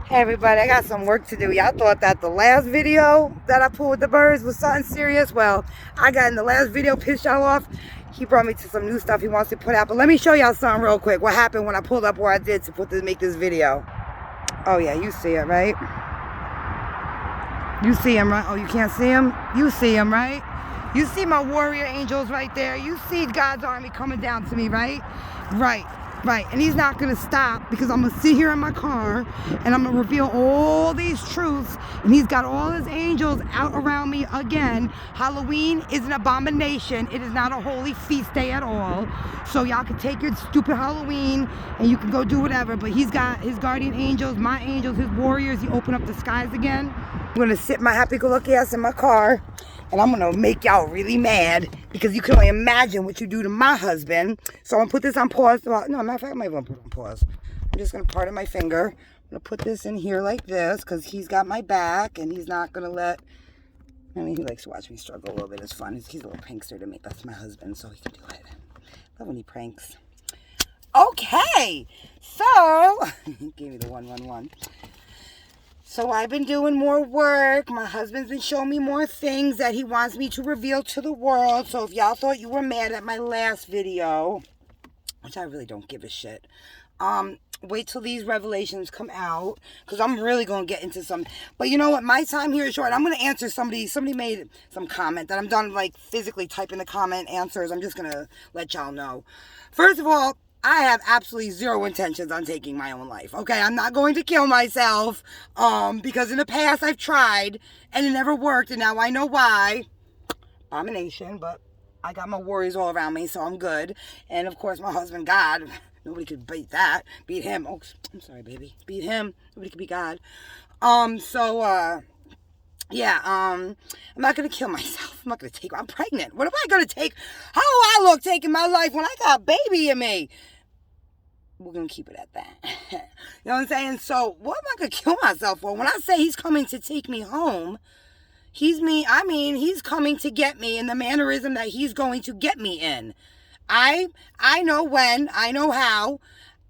Hey everybody, I got some work to do. Y'all thought that the last video that I pulled with the birds was something serious? Well, I got in the last video, pissed y'all off. He brought me to some new stuff he wants to put out. But let me show y'all something real quick. What happened when I pulled up where I did to make this video. Oh yeah, you see it, right? You see him, right? Oh, you can't see him? You see him, right? You see my warrior angels right there. You see God's army coming down to me, right? Right. Right, and he's not going to stop because I'm going to sit here in my car and I'm going to reveal all these truths, and he's got all his angels out around me again. Halloween is an abomination. It is not a holy feast day at all. So y'all can take your stupid Halloween and you can go do whatever, but he's got his guardian angels, my angels, his warriors. He opened up the skies again. I'm going to sit my happy-go-lucky ass in my car. And I'm going to make y'all really mad because you can only imagine what you do to my husband. So I'm going to put this on pause. Well, no, matter of fact, I might even put it on pause. I'm just going to pardon my finger. I'm going to put this in here like this because he's got my back and he's not going to let... I mean, he likes to watch me struggle a little bit. It's fun. He's a little prankster to me. That's my husband, so he can do it. I love when he pranks. Okay. So, gave me the 111. So I've been doing more work. My husband's been showing me more things that he wants me to reveal to the world. So if y'all thought you were mad at my last video, which I really don't give a shit, wait till these revelations come out, because I'm really going to get into some. But you know what? My time here is short. I'm going to answer somebody made some comment that I'm done like physically typing the comment answers. I'm just going to let y'all know. First of all, I have absolutely zero intentions on taking my own life. Okay, I'm not going to kill myself because in the past I've tried and it never worked, and now I know why. Abomination, but I got my warriors all around me, so I'm good. And of course, my husband, God, nobody could beat that. Beat him. Oh, I'm sorry, baby. Beat him. Nobody could beat God. Yeah, I'm not going to kill myself. I'm not going to take... I'm pregnant. What am I going to take? How do I look taking my life when I got a baby in me? We're going to keep it at that. You know what I'm saying? So, what am I going to kill myself for? When I say he's coming to take me home, he's coming to get me in the mannerism that he's going to get me in. I know when, I know how,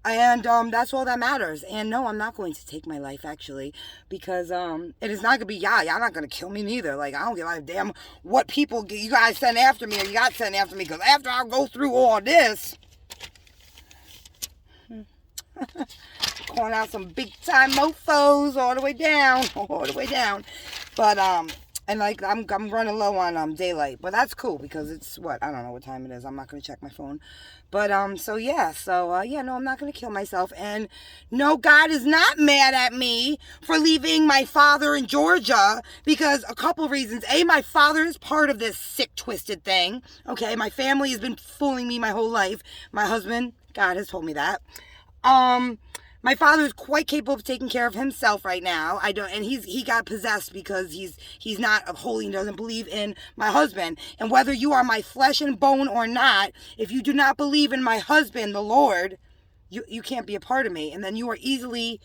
and that's all that matters. And no, I'm not going to take my life, actually, because it is not going to be, y'all not going to kill me neither. Like, I don't give a damn what people, you guys send after me or you got sent after me, because after I go through all this, calling out some big time mofos all the way down. But and like I'm running low on daylight, but that's cool because it's what, I don't know what time it is. I'm not gonna check my phone. But no, I'm not gonna kill myself. And no, God is not mad at me for leaving my father in Georgia, because a couple reasons. A, my father is part of this sick, twisted thing. Okay, my family has been fooling me my whole life. My husband, God has told me that. My father is quite capable of taking care of himself right now. And he got possessed because he's not holy and doesn't believe in my husband. And whether you are my flesh and bone or not, if you do not believe in my husband, the Lord, you can't be a part of me. And then you are easily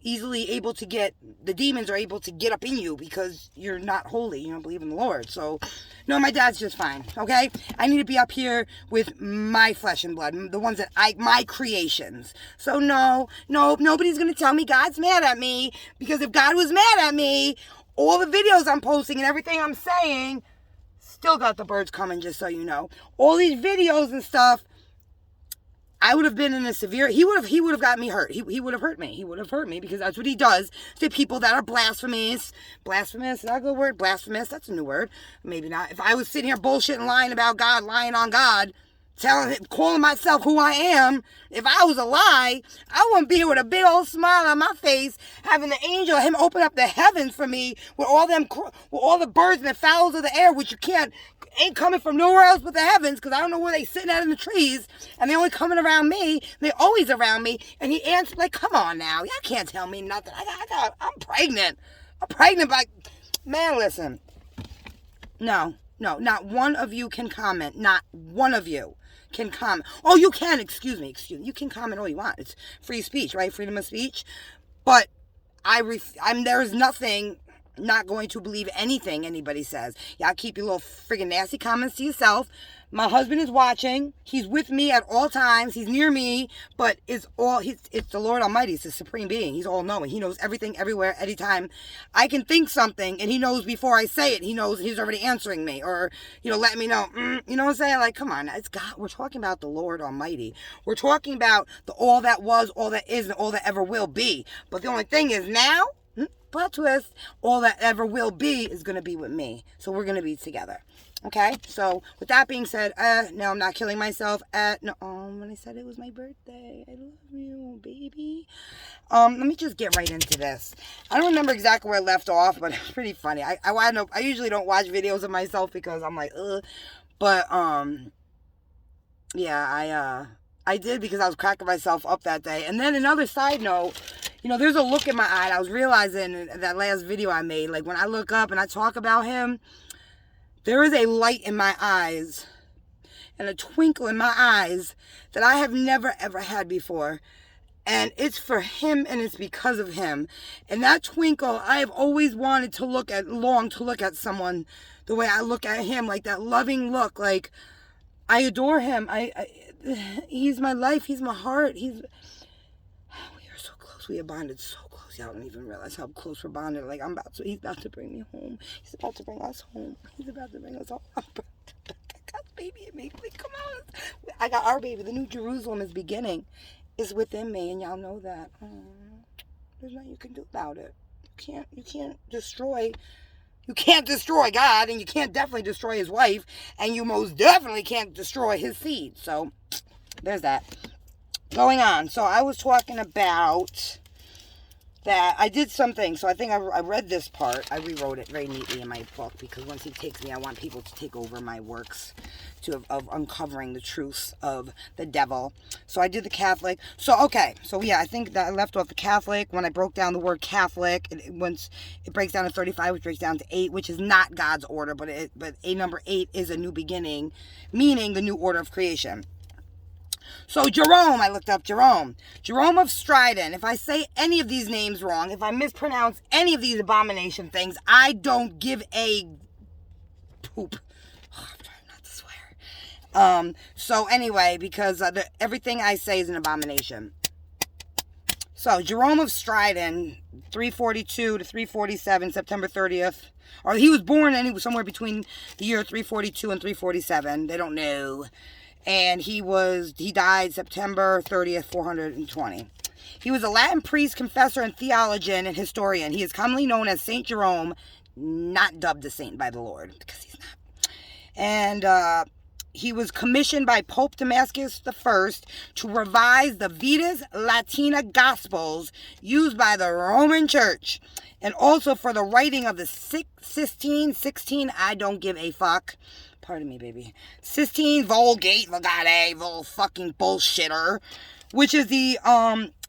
able to the demons are able to get up in you because you're not holy. You don't believe in the Lord. So, no, my dad's just fine, okay? I need to be up here with my flesh and blood, the ones that my creations. So, no, nobody's going to tell me God's mad at me, because if God was mad at me, all the videos I'm posting and everything I'm saying, still got the birds coming, just so you know. All these videos and stuff, I would have been in a severe... He would have got me hurt. He would have hurt me. He would have hurt me, because that's what he does to people that are blasphemous. Blasphemous? Is that a good word? Blasphemous? That's a new word. Maybe not. If I was sitting here bullshitting, lying about God, lying on God, calling myself who I am, if I was a lie, I wouldn't be here with a big old smile on my face, having the angel, him open up the heavens for me with all the birds and the fowls of the air, which ain't coming from nowhere else but the heavens, because I don't know where they sitting at in the trees, and they only coming around me. They always around me. And he answered, like, come on now, y'all can't tell me nothing. I'm pregnant. Man, listen. No, not one of you can comment. Not one of you can comment. Oh, you can, excuse me. You can comment all you want. It's free speech, right? Freedom of speech. But there's nothing not going to believe anything anybody says. Y'all keep your little friggin' nasty comments to yourself. My husband is watching. He's with me at all times. He's near me, but it's the Lord Almighty. It's the supreme being. He's all knowing. He knows everything, everywhere, anytime. I can think something, and he knows before I say it. He knows he's already answering me, or, letting me know. You know what I'm saying? Like, come on. It's God. We're talking about the Lord Almighty. We're talking about the all that was, all that is, and all that ever will be. But the only thing is now, plot twist, all that ever will be is going to be with me. So we're going to be together. Okay? So with that being said, no, I'm not killing myself. No, when I said it was my birthday, I love you, baby. Let me just get right into this. I don't remember exactly where I left off, but it's pretty funny. I usually don't watch videos of myself because I'm like, ugh. But, yeah, I did because I was cracking myself up that day. And then another side note, there's a look in my eye. I was realizing in that last video I made, like when I look up and I talk about him, there is a light in my eyes and a twinkle in my eyes that I have never ever had before. And it's for him and it's because of him. And that twinkle, I have always wanted to long to look at someone the way I look at him, like that loving look. Like, I adore him. He's my life. He's my heart. We are so close. We are bonded so close. Y'all don't even realize how close we're bonded. Like, he's about to bring me home. He's about to bring us home. He's about to bring us home. I got baby in me. Please, come on. I got our baby. The New Jerusalem is beginning. It's within me, and y'all know that. There's nothing you can do about it. You can't destroy God, and you can't definitely destroy his wife, and you most definitely can't destroy his seed. So, there's that. Going on. So, I was talking about that I did something. So, I think I read this part. I rewrote it very neatly in my book, because once he takes me, I want people to take over my works of uncovering the truths of the devil. So, I did the Catholic. So, okay. So, yeah, I think that I left off the Catholic. When I broke down the word Catholic, it breaks down to 35, which breaks down to 8, which is not God's order, but number 8 is a new beginning, meaning the new order of creation. So Jerome, I looked up Jerome of Stridon. If I say any of these names wrong, if I mispronounce any of these abomination things, I don't give a poop. Oh, I'm trying not to swear. So anyway, because everything I say is an abomination. So Jerome of Stridon, 342 to 347, September 30th. Or he was born and he was somewhere between the year 342 and 347. They don't know. And he died September 30th, 420. He was a Latin priest, confessor, and theologian and historian. He is commonly known as Saint Jerome, not dubbed a saint by the Lord, because he's not. And he was commissioned by Pope Damascus I to revise the Vetus Latina Gospels used by the Roman Church, and also for the writing of the Sistine, I don't give a fuck. Pardon me, baby. Sistine Vulgate, fucking bullshitter, which is the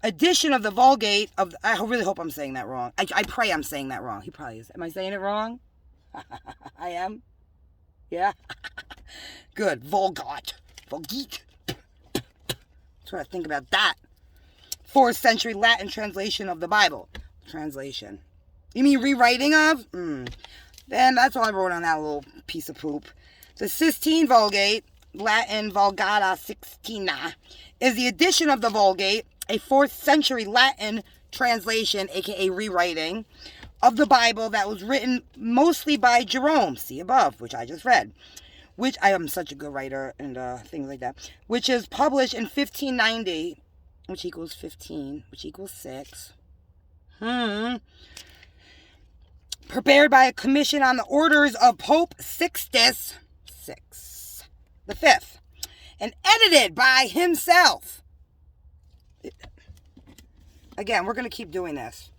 edition of the Vulgate of. I really hope I'm saying that wrong. I pray I'm saying that wrong. He probably is. Am I saying it wrong? I am. Yeah. Good. Vulgate. That's what I think about that. 4th century Latin translation of the Bible. Translation. You mean rewriting of? Then that's all I wrote on that little piece of poop. The Sistine Vulgate, Latin Vulgata Sixtina, is the edition of the Vulgate, a 4th century Latin translation, aka rewriting, of the Bible that was written mostly by Jerome, see above, which I just read, which I am such a good writer and things like that, which is published in 1590, which equals 15, which equals 6. Prepared by a commission on the orders of Pope Sixtus the 5th, and edited by himself. Again, we're going to keep doing this.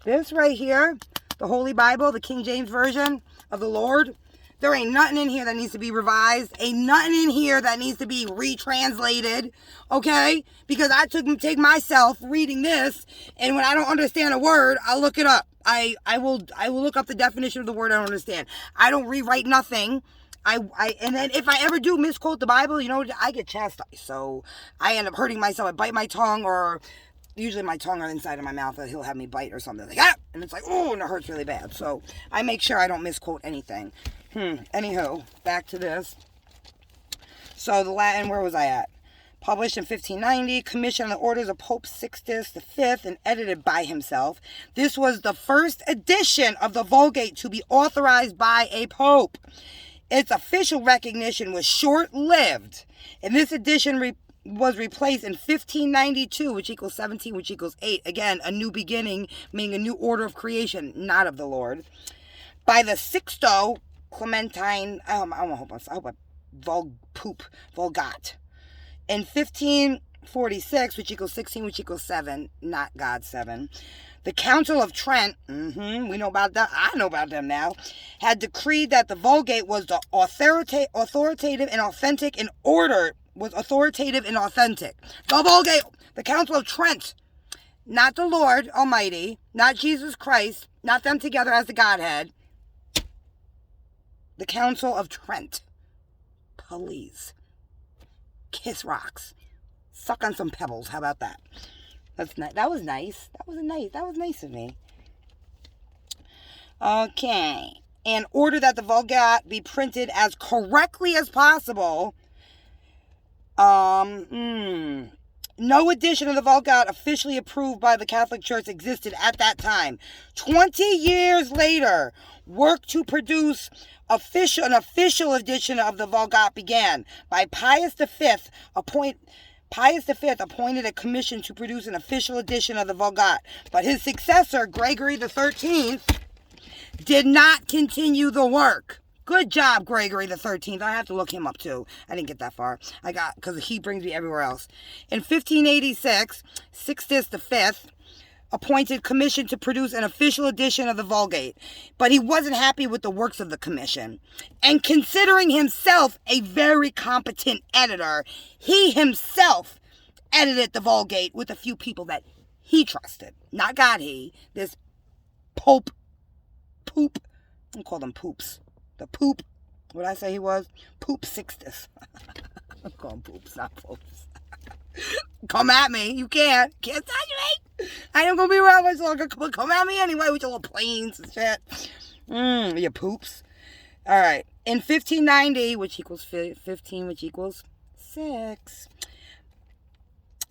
This right here, the Holy Bible, the King James Version of the Lord, there ain't nothing in here that needs to be revised. Ain't nothing in here that needs to be retranslated, okay? Because I take myself reading this, and when I don't understand a word, I'll look it up. I will look up the definition of the word I don't understand. I don't rewrite nothing. And then if I ever do misquote the Bible, I get chastised. So I end up hurting myself. I bite my tongue, or usually my tongue or inside of my mouth, he'll have me bite or something. Like, ah! And it's like, oh, and it hurts really bad. So I make sure I don't misquote anything. Anywho, back to this. So the Latin, where was I at? Published in 1590, commissioned on the orders of Pope Sixtus V and edited by himself. This was the first edition of the Vulgate to be authorized by a pope. Its official recognition was short-lived, and this edition was replaced in 1592, which equals 17, which equals 8. Again, a new beginning, meaning a new order of creation, not of the Lord. By the Sixto Clementine, Vulgate. In 1546, which equals 16, which equals 7, not God 7. The Council of Trent, we know about that, I know about them now, had decreed that the Vulgate was the authoritative and authentic in order, was authoritative and authentic. The Vulgate, the Council of Trent, not the Lord Almighty, not Jesus Christ, not them together as the Godhead. The Council of Trent. Please. Kiss rocks. Suck on some pebbles. How about that? That's nice. That was nice. That was nice of me. Okay. And order that the Vulgate be printed as correctly as possible. No edition of the Vulgate officially approved by the Catholic Church existed at that time. 20 years later, work to produce an official edition of the Vulgate began by Pius V. Pius V appointed a commission to produce an official edition of the Vulgate, but his successor, Gregory XIII, did not continue the work. Good job, Gregory XIII. I have to look him up too. I didn't get that far. Because he brings me everywhere else. In 1586, Sixtus V appointed commission to produce an official edition of the Vulgate, but he wasn't happy with the works of the commission. And considering himself a very competent editor, he himself edited the Vulgate with a few people that he trusted. Not God, this poop. I call them poops. The poop, what did I say he was? Poop Sixtus. I call him poops, not poops. Come at me. You can't touch me. I ain't gonna be around much longer. Come at me anyway with your little planes and shit. You poops. All right. In 1590, which equals 15, which equals 6.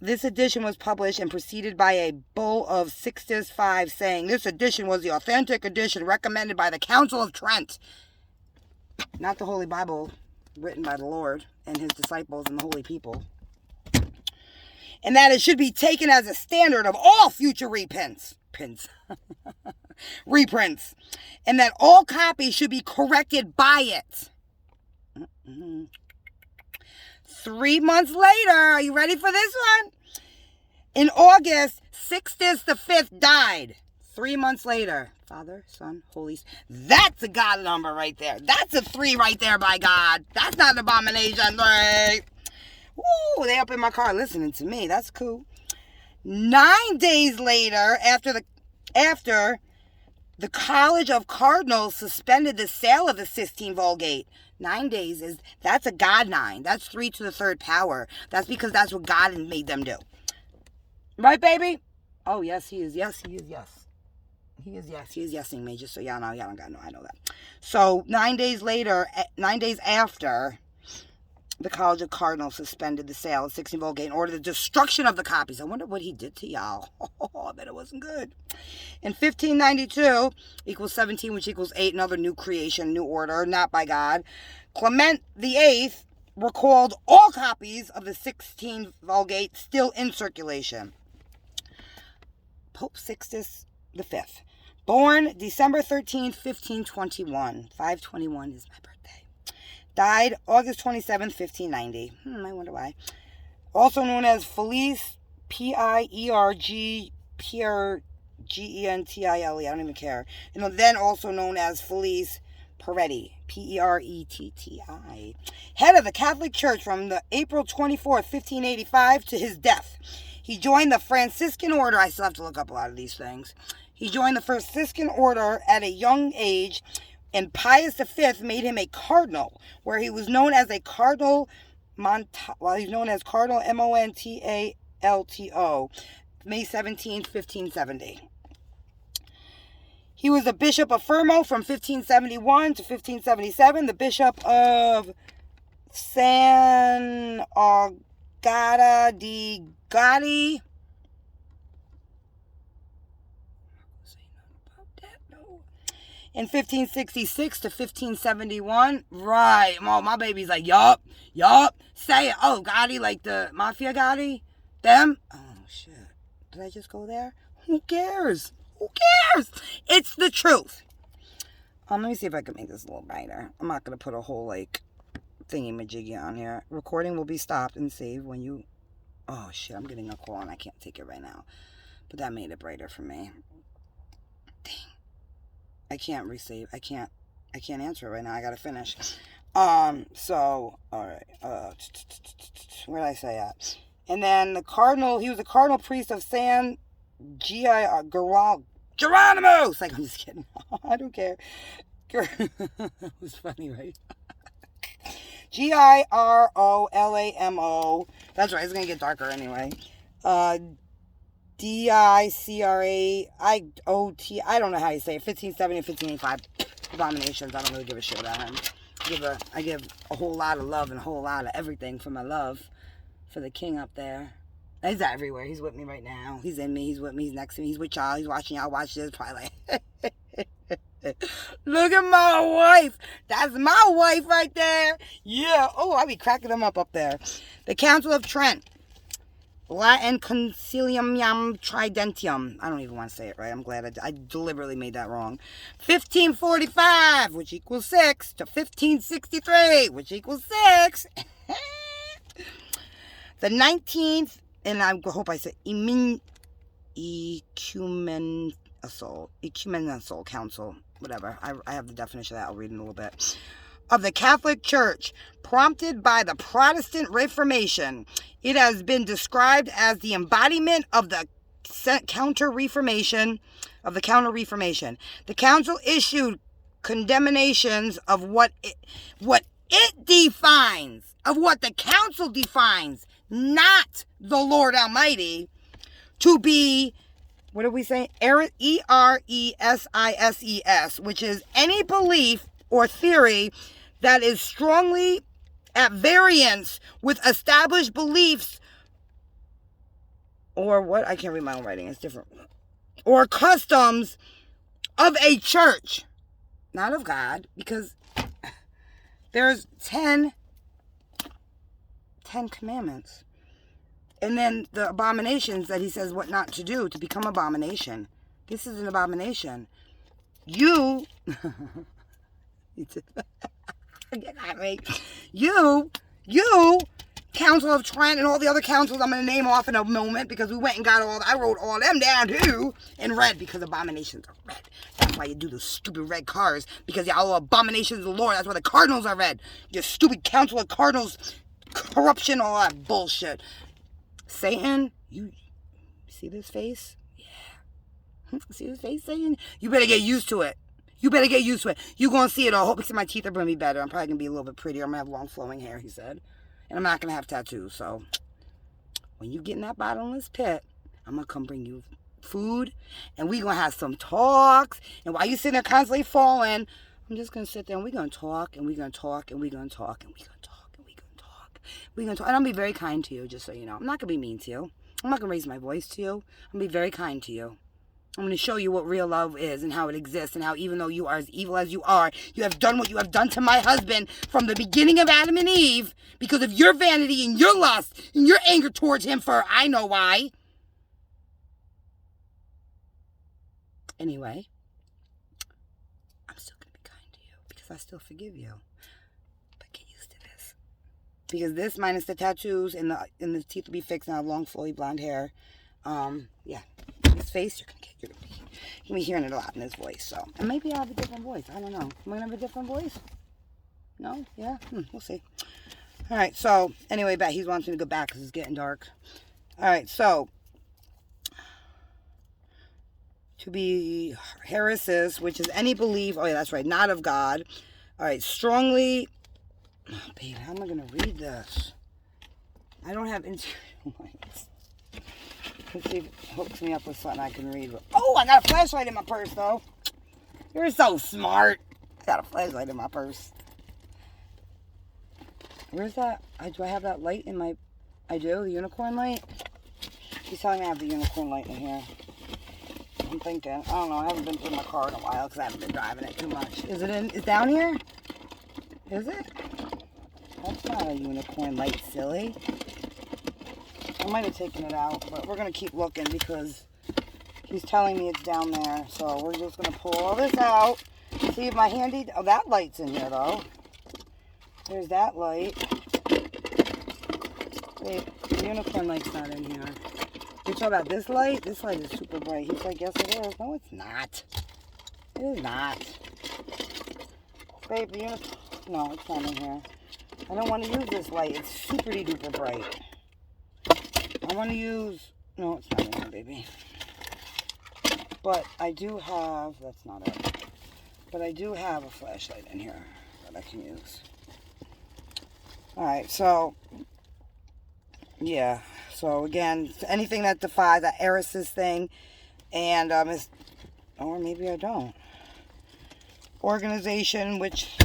This edition was published and preceded by a bull of Sixtus V saying this edition was the authentic edition recommended by the Council of Trent. Not the Holy Bible written by the Lord and his disciples and the holy people. And that it should be taken as a standard of all future reprints. And that all copies should be corrected by it. 3 months later, are you ready for this one? In August, Sixtus V died. 3 months later. Father, Son, Holy Spirit. That's a God number right there. That's a 3 right there, by God. That's not an abomination. Right? Woo, they up in my car listening to me. That's cool. 9 days later, after the College of Cardinals suspended the sale of the Sistine Vulgate. 9 days that's a God 9. That's 3 to the 3rd power. That's because that's what God made them do. Right, baby? Oh, yes, he is. Yes, he is. Yes. He is yesing me, just so y'all know. Y'all don't gotta know. I know that. So 9 days later, 9 days after, the College of Cardinals suspended the sale of 16 Vulgate and ordered the destruction of the copies. I wonder what he did to y'all. I bet it wasn't good. In 1592, equals 17, which equals 8, another new creation, new order, not by God. Clement VIII recalled all copies of the 16 Vulgate still in circulation. Pope Sixtus V. Born December 13th, 1521. 521 is my birthday. Died August 27th, 1590. I wonder why. Also known as Felice, P-I-E-R-G-E-N-T-I-L-E. I don't even care. Then also known as Felice Peretti. P-E-R-E-T-T-I. Head of the Catholic Church from the April 24th, 1585 to his death. He joined the Franciscan order. I still have to look up a lot of these things. He joined the Franciscan order at a young age, and Pius V made him a cardinal, where he was known as a cardinal, he's known as Cardinal Montalto, May 17th, 1570. He was the Bishop of Fermo from 1571 to 1577. The Bishop of San Agata di Gatti. In 1566 to 1571. Right. Oh, my baby's like, yup. Say it. Oh, Gotti, like the Mafia Gotti? Them? Oh, shit. Did I just go there? Who cares? It's the truth. Let me see if I can make this a little brighter. I'm not going to put a whole, like, thingy-majiggy on here. Recording will be stopped and saved when you... Oh, shit. I'm getting a call and I can't take it right now. But that made it brighter for me. Dang. I can't resave. I can't answer it right now. I gotta finish. So, alright. Where did I say at? And then the cardinal, he was a cardinal priest of San Geronimo. It's like, I'm just kidding. I don't care. It was funny, right? Girolamo. That's right. It's gonna get darker anyway. DICRAIOT. I don't know how you say it. 1570 and 1585. Abominations. I don't really give a shit about him. I give a whole lot of love and a whole lot of everything for my love for the king up there. He's everywhere. He's with me right now. He's in me. He's with me. He's next to me. He's with y'all. He's watching y'all watch this. Probably like, look at my wife. That's my wife right there. Yeah. Oh, I be cracking them up there. The Council of Trent. Latin Concilium Tridentium. I don't even want to say it right. I'm glad I deliberately made that wrong. 1545, which equals 6, to 1563, which equals 6. The 19th, and I hope I said ecumenical council, whatever. I have the definition of that. I'll read in a little bit. Of the Catholic Church, prompted by the Protestant Reformation. It has been described as the embodiment of the Counter-Reformation. The council issued condemnations of what it defines, of what the council defines, not the Lord Almighty, to be, what did we say? Eresis, which is any belief or theory that is strongly at variance with established beliefs or what? I can't read my own writing. It's different. Or customs of a church. Not of God, because there's 10 commandments. And then the abominations that he says what not to do to become abomination. This is an abomination. You... You, Council of Trent and all the other councils I'm going to name off in a moment because we went and got I wrote all them down too in red because abominations are red. That's why you do those stupid red cars, because y'all are abominations of the Lord. That's why the cardinals are red. Your stupid Council of Cardinals, corruption, all that bullshit. Satan, you see this face? Yeah. See this face, Satan? You better get used to it. You're going to see it all. Hope my teeth are going to be better. I'm probably going to be a little bit prettier. I'm going to have long flowing hair, he said. And I'm not going to have tattoos. So when you get in that bottomless pit, I'm going to come bring you food. And we're going to have some talks. And while you're sitting there constantly falling, I'm just going to sit there and we're going to talk. And we're going to talk. And we're going to talk. And we're going to talk. And we're going to talk. We're going to talk. And I'll be very kind to you, just so you know. I'm not going to be mean to you. I'm not going to raise my voice to you. I'm going to be very kind to you. I'm going to show you what real love is and how it exists and how even though you are as evil as you are, you have done what you have done to my husband from the beginning of Adam and Eve because of your vanity and your lust and your anger towards him for I know why. Anyway, I'm still going to be kind to you because I still forgive you. But get used to this. Because this minus the tattoos and the teeth will be fixed and I have long flowy blonde hair. Yeah. His face, you're gonna be hearing it a lot in his voice. So, and maybe I have a different voice. I don't know. Am I gonna have a different voice? No? Yeah? We'll see. All right. So, anyway, he's wanting me to go back because it's getting dark. All right. So, to be heresis, which is any belief. Oh yeah, that's right. Not of God. All right. Strongly. Oh, babe, how am I gonna read this? I don't have interior lines. Let's see if it hooks me up with something I can read. Oh, I got a flashlight in my purse, though. You're so smart. I got a flashlight in my purse. Where's that? Do I have that light in my... I do? The unicorn light? He's telling me I have the unicorn light in here. I'm thinking. I don't know. I haven't been through my car in a while because I haven't been driving it too much. Is it in... It's down here? Is it? That's not a unicorn light, silly. I might have taken it out, but we're going to keep looking because he's telling me it's down there. So we're just going to pull all this out. See if my handy... Oh, that light's in here, though. There's that light. Wait, the unicorn light's not in here. You're talking about this light? This light is super bright. He's like, yes, it is. No, it's not. It is not. Babe, the unicorn... No, it's not in here. I don't want to use this light. It's super duper bright. I want to use... No, it's not in here, baby. But I do have... That's not it. But I do have a flashlight in here that I can use. Alright, so... Yeah. So, again, anything that defies that Eris's thing. And, or maybe I don't. Organization, which...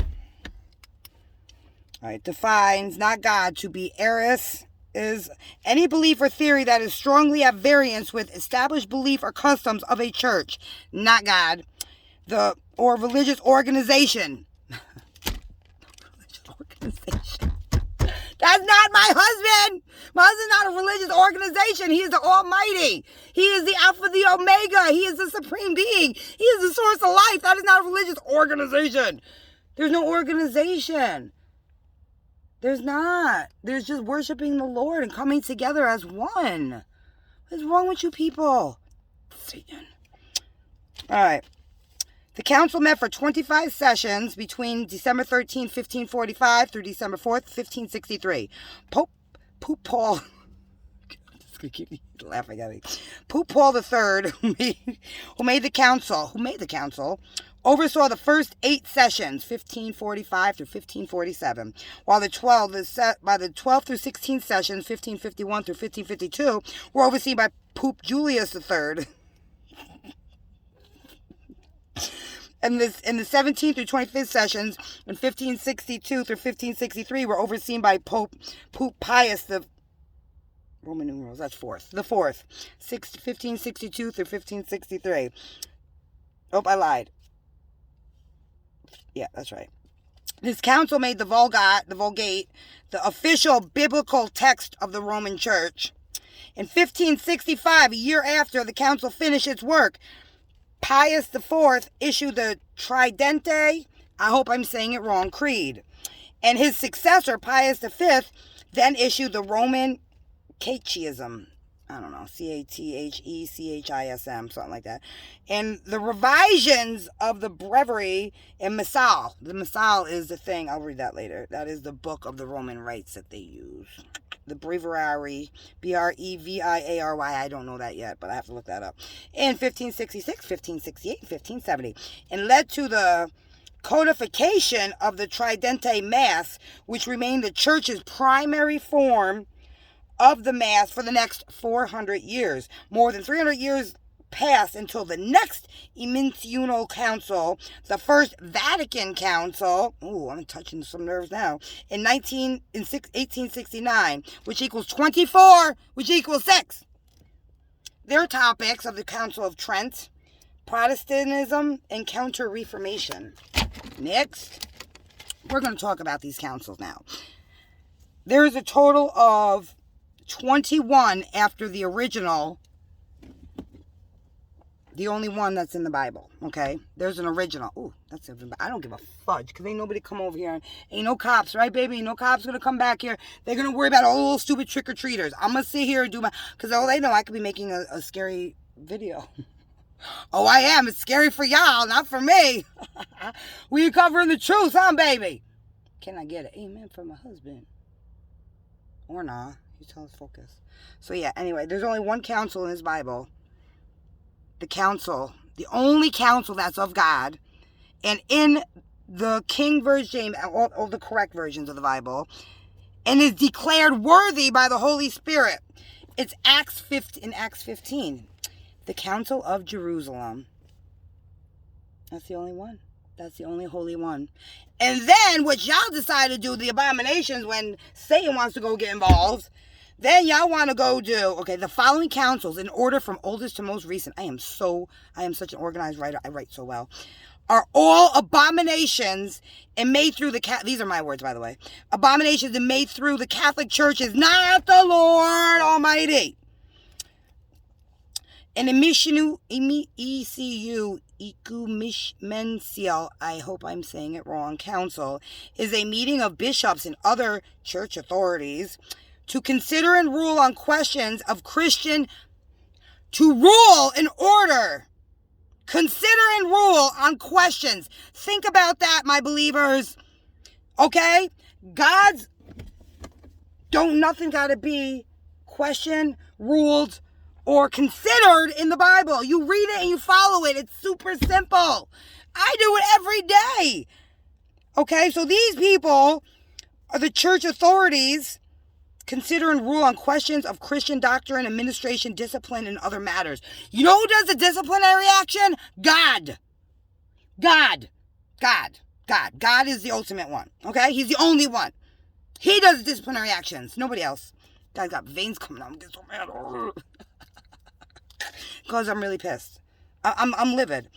Alright, defines, not God, to be Eris is any belief or theory that is strongly at variance with established belief or customs of a church, not God, or religious organization. Religious organization. That's not my husband. My husband's not a religious organization. He is the Almighty. He is the Alpha, the Omega. He is the Supreme Being. He is the source of life. That is not a religious organization. There's no organization. There's not. There's just worshiping the Lord and coming together as one. What is wrong with you people? Satan. All right. The council met for 25 sessions between December 13, 1545 through December 4th, 1563. Pope Paul... This is going to keep me laughing at me. Pope Paul III, who made the council, oversaw the first 8 sessions, 1545 through 1547, while the 12 through 16 sessions, 1551 through 1552, were overseen by Pope Julius III. And the 17th through 25th sessions in 1562 through 1563 were overseen by Pope Pius the Roman numerals, that's the fourth, 1562 through 1563. Oh, I lied. Yeah, that's right. This council made the Vulgate, the official biblical text of the Roman Church. In 1565, a year after the council finished its work, Pius IV issued the Tridente, I hope I'm saying it wrong, Creed. And his successor, Pius V, then issued the Roman Catechism. I don't know, Catechism, something like that. And the revisions of the Breviary and Missal. The Missal is the thing, I'll read that later. That is the book of the Roman rites that they use. The Breviary, Breviary, I don't know that yet, but I have to look that up. In 1566, 1568, 1570. And led to the codification of the Tridente Mass, which remained the Church's primary form of the Mass for the next 400 years. More than 300 years passed until the next Emintional Council, the First Vatican Council, ooh, I'm touching some nerves now, in 1869, which equals 24, which equals 6. Their topics of the Council of Trent, Protestantism, and Counter-Reformation. Next, we're going to talk about these councils now. There is a total of 21 after the original, the only one that's in the Bible, okay? There's an original. Ooh, that's even, I don't give a fudge, because ain't nobody come over here. And ain't no cops, right, baby? Ain't no cops going to come back here. They're going to worry about all the little stupid trick-or-treaters. I'm going to sit here and do my, because all they know, I could be making a scary video. Oh, I am. It's scary for y'all, not for me. We covering the truth, huh, baby? Can I get an amen from my husband? Or not. You tell us focus. So, yeah, anyway, there's only one council in his Bible. The council, the only council that's of God, and in the King Version, all the correct versions of the Bible, and is declared worthy by the Holy Spirit. It's Acts 15, in Acts 15. The Council of Jerusalem. That's the only one. That's the only holy one. And then what y'all decide to do, the abominations, when Satan wants to go get involved, then y'all want to go do, okay, the following councils in order from oldest to most recent. I am such an organized writer. I write so well. Are all abominations and made through these are my words, by the way. Abominations and made through the Catholic Church is not the Lord Almighty. And ECU, Ecumenical, I hope I'm saying it wrong, council, is a meeting of bishops and other church authorities to consider and rule on questions of Christian, to rule in order. Consider and rule on questions. Think about that, my believers. Okay? Nothing got to be questioned, ruled, or considered in the Bible. You read it and you follow it. It's super simple. I do it every day. Okay, so these people are the church authorities. Consider and rule on questions of Christian doctrine, administration, discipline, and other matters. You know who does the disciplinary action? God. God is the ultimate one. Okay? He's the only one. He does disciplinary actions. Nobody else. Guy's got veins coming out. I'm getting so mad. Because I'm really pissed. I'm livid.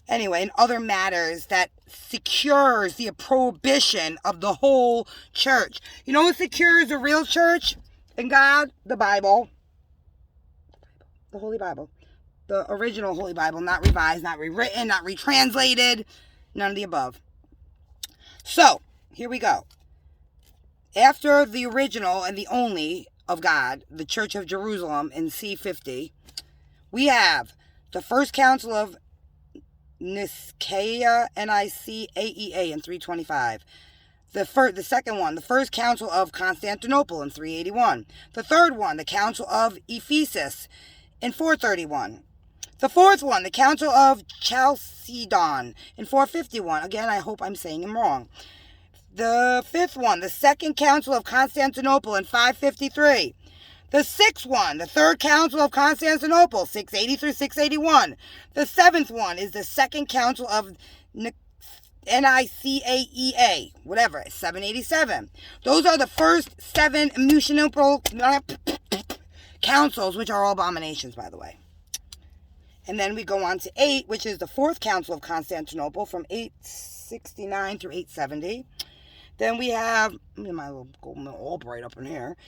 Anyway, and other matters that secures the prohibition of the whole church. You know what secures the real church and God? The Bible. The Holy Bible. The original Holy Bible, not revised, not rewritten, not retranslated. None of the above. So, here we go. After the original and the only of God, the Church of Jerusalem in C50, we have the First Council of Nicaea, Nicaea in 325. The second one, the First Council of Constantinople in 381. The third one, the Council of Ephesus in 431. The fourth one, the Council of Chalcedon in 451. Again, I hope I'm saying them wrong. The fifth one, the Second Council of Constantinople in 553. The sixth one, the Third Council of Constantinople, 680 through 681. The seventh one is the Second Council of Nicaea, whatever, 787. Those are the first 7 municipal councils, which are all abominations, by the way. And then we go on to 8, which is the Fourth Council of Constantinople from 869 through 870. Then we have, my little golden Albright up in here.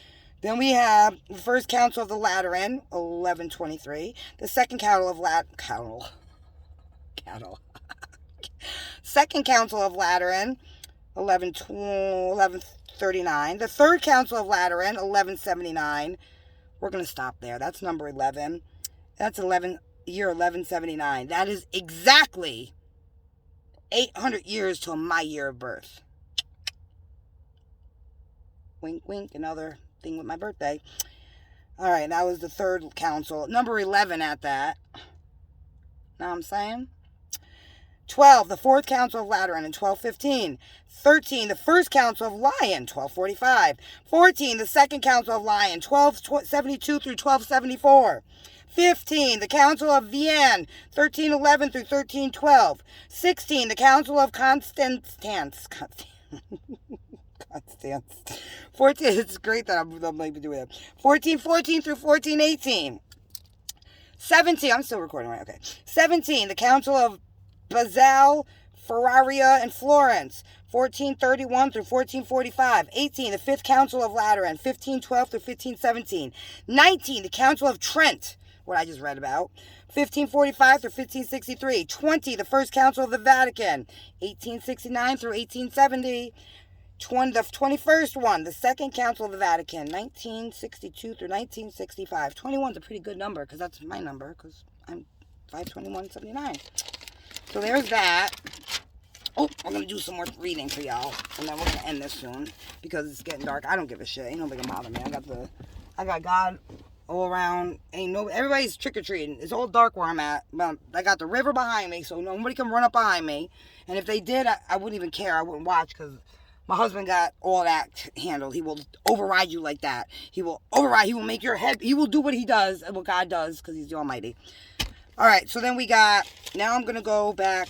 Then we have the First Council of the Lateran, 1123. The Second Council of Second Council of Lateran, 1139. The Third Council of Lateran, 1179. We're going to stop there. That's number 11. That's year 1179. That is exactly 800 years till my year of birth. Wink, wink, another thing with my birthday. All right, that was the third council. Number 11 at that. Know what I'm saying? 12, the Fourth Council of Lateran in 1215. 13, the First Council of Lyon, 1245. 14, the Second Council of Lyon, 1272 through 1274. 15, the Council of Vienne, 1311 through 1312. 16, the Council of Constance. 14, it's great that I'm maybe doing it. 1414 through 1418. 17, I'm still recording, right? Okay. 17, the Council of Basel, Ferraria, and Florence, 1431 through 1445. 18, the Fifth Council of Lateran, 1512 through 1517. 19, the Council of Trent, what I just read about, 1545 through 1563. 20, the First Council of the Vatican, 1869 through 1870. The 21st one, the Second Council of the Vatican, 1962 through 1965. 21's a pretty good number, because that's my number, because I'm 521.79. So there's that. Oh, we're going to do some more reading for y'all, and then we're going to end this soon, because it's getting dark. I don't give a shit. Ain't nobody gonna bother me. I got God all around. Everybody's trick-or-treating. It's all dark where I'm at. But I got the river behind me, so nobody can run up behind me. And if they did, I wouldn't even care. I wouldn't watch, because My husband got all that handled. He will override you like that. He will override. He will make your head. He will do what he does, what God does, because he's the Almighty. All right, so then we got, now I'm going to go back.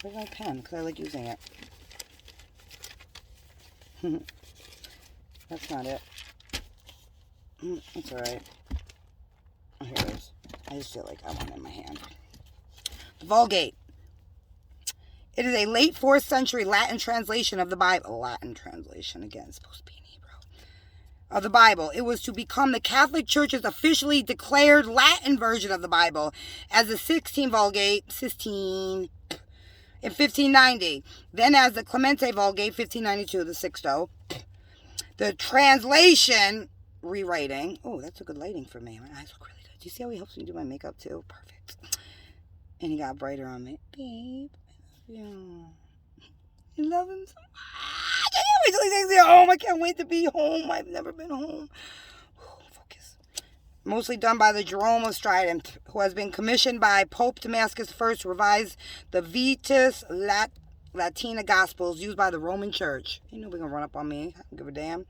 Where's my pen? Because I like using it. That's not it. That's all right. Oh, here it is. I just feel like I want it in my hand. The Vulgate. It is a late 4th century Latin translation of the Bible. Latin translation, again, it's supposed to be in Hebrew. Of the Bible. It was to become the Catholic Church's officially declared Latin version of the Bible as the 16th Vulgate, in 1590. Then as the Clemente Vulgate, 1592, the Sixto. The translation, rewriting. Oh, that's a good lighting for me. My eyes look really good. Do you see how he helps me do my makeup too? Perfect. And he got brighter on me. Babe. Yeah. You love him so much. I can't wait till he takes me home. I can't wait to be home. I've never been home. Focus. Mostly done by the Jerome of Strident, who has been commissioned by Pope Damascus I to revise the Vetus Latina Gospels used by the Roman Church. Ain't nobody gonna run up on me. I don't give a damn.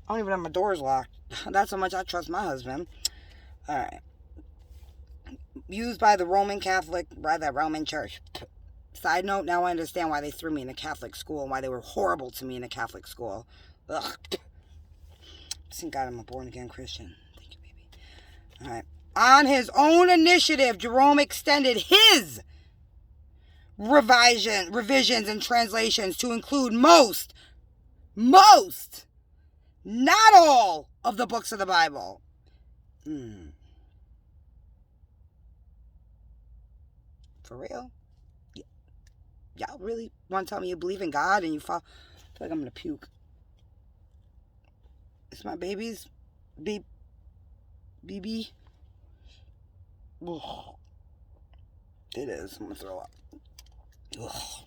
I don't even have my doors locked. That's how much I trust my husband. Alright. Used by the Roman Church. Side note, now I understand why they threw me in a Catholic school and why they were horrible to me in a Catholic school. Ugh. Thank God I'm a born-again Christian. Thank you, baby. All right. On his own initiative, Jerome extended his revisions and translations to include most, not all of the books of the Bible. For real? Y'all really want to tell me you believe in God and you fall? I feel like I'm going to puke. It's my baby's BB. Ugh. It is. I'm going to throw up. Ugh.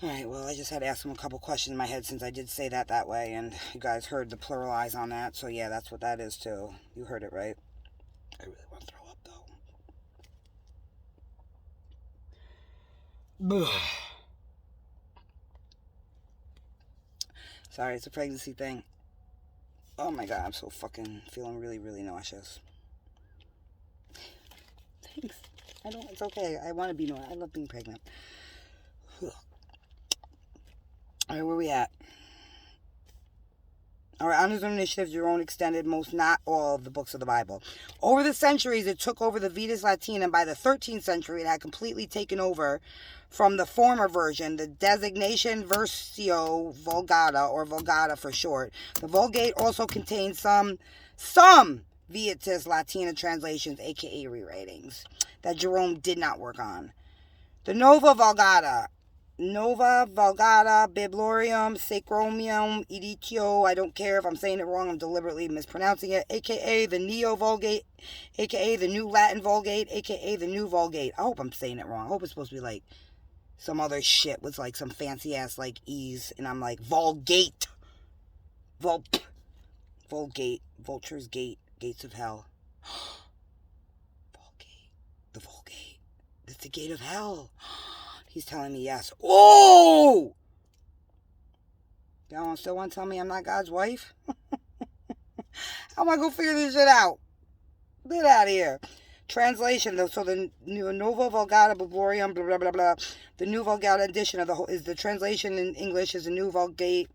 Alright, well, I just had to ask him a couple questions in my head since I did say that way, and you guys heard the pluralize on that, so yeah, that's what that is too. You heard it right. I really want to throw up, though. Sorry, it's a pregnancy thing. Oh my God, I'm so fucking feeling really, really nauseous. Thanks. It's okay. I want to be nauseous. I love being pregnant. Alright, where we at? Alright, on his own initiative, Jerome extended most, not all, of the books of the Bible. Over the centuries, it took over the Vetus Latina, and by the 13th century, it had completely taken over from the former version, the designation Versio Vulgata, or Vulgata for short. The Vulgate also contains some Vetus Latina translations, aka rewritings, that Jerome did not work on. The Nova Vulgata, Biblorium, Sacromium, Editio, I don't care if I'm saying it wrong, I'm deliberately mispronouncing it, aka the Neo-Vulgate, aka the New Latin Vulgate, aka the New Vulgate. I hope I'm saying it wrong. I hope it's supposed to be like some other shit with like some fancy ass like E's, and I'm like, Vulgate. Vulgate. Vulture's Gate. Gates of Hell. Vulgate. The Vulgate. It's the gate of hell. He's telling me yes. Oh! Y'all still want to tell me I'm not God's wife? How am I going to figure this shit out? Get out of here. Translation, though. So the Nova Vulgata Biblorium, blah, blah, blah, blah. The New Vulgata edition of the translation in English is the New Vulgate.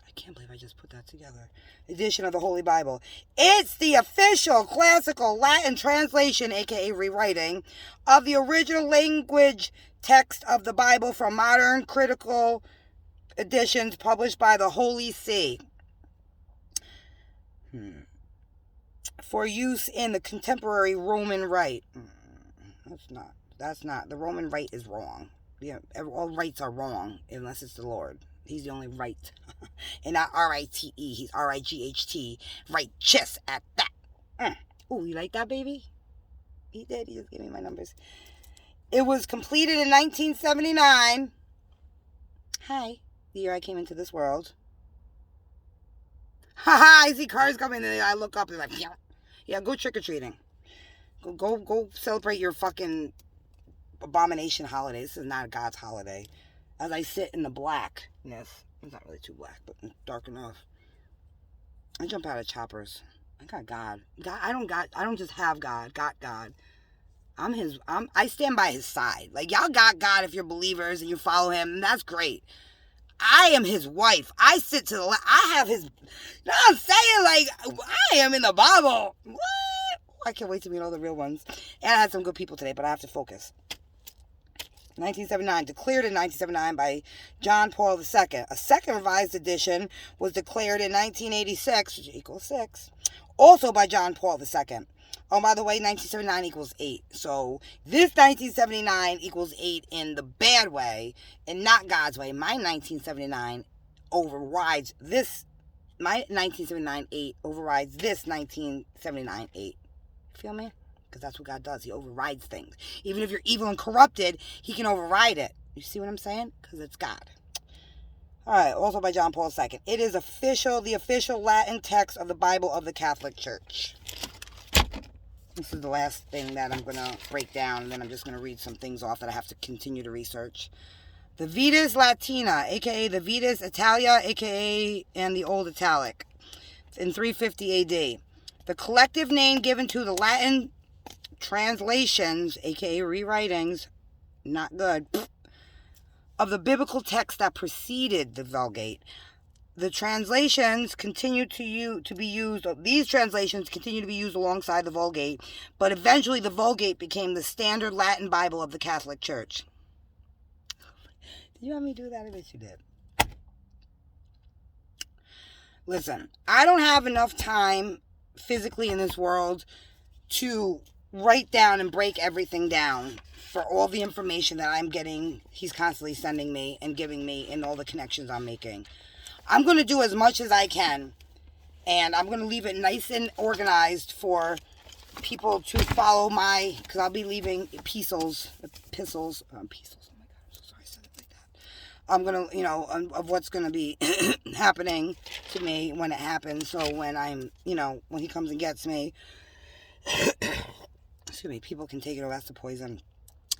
I can't believe I just put that together. Edition of the Holy Bible. It's the official classical Latin translation, aka rewriting, of the original language text of the Bible from modern critical editions published by the Holy See. For use in the contemporary Roman Rite. That's not. The Roman Rite is wrong. Yeah, all rights are wrong unless it's the Lord. He's the only right. And not R-I-T-E. He's R-I-G-H-T. Righteous at that. Ooh, you like that, baby? He did. He just gave me my numbers. It was completed in 1979. Hi. The year I came into this world. Haha, I see cars coming and I look up and like, yeah, go trick-or-treating. Go celebrate your fucking abomination holiday. This is not God's holiday. As I sit in the blackness, it's not really too black, but dark enough. I jump out of choppers. I got God. I don't just have God. Got God. I stand by his side. Like, y'all got God if you're believers and you follow him, and that's great. I am his wife. I sit to the left. I have his, you know what I'm saying? Like, I am in the Bible. What? I can't wait to meet all the real ones. And I had some good people today, but I have to focus. 1979, declared in 1979 by John Paul II. A second revised edition was declared in 1986, which equals 6, also by John Paul II. Oh, by the way, 1979 equals 8. So this 1979 equals 8 in the bad way and not God's way. My 1979 overrides this. My 1979 8 overrides this 1979 8. Feel me? Because that's what God does. He overrides things. Even if you're evil and corrupted, he can override it. You see what I'm saying? Because it's God. All right. Also by John Paul II. It is the official Latin text of the Bible of the Catholic Church. This is the last thing that I'm going to break down, and then I'm just going to read some things off that I have to continue to research. The Vetus Latina, a.k.a. the Vetus Italia, a.k.a. and the Old Italic, in 350 A.D. The collective name given to the Latin translations, a.k.a. rewritings, not good, of the biblical text that preceded the Vulgate. The translations continue to be used. These translations continue to be used alongside the Vulgate, but eventually the Vulgate became the standard Latin Bible of the Catholic Church. Did you have me do that? I bet you did. Listen, I don't have enough time physically in this world to write down and break everything down for all the information that I'm getting. He's constantly sending me and giving me and all the connections I'm making. I'm going to do as much as I can, and I'm going to leave it nice and organized for people to follow because I'll be leaving epistles, oh my God, I'm so sorry I said it like that. I'm going to, of what's going to be happening to me when it happens, so when I'm, when he comes and gets me, excuse me, people can take it, that's the poison.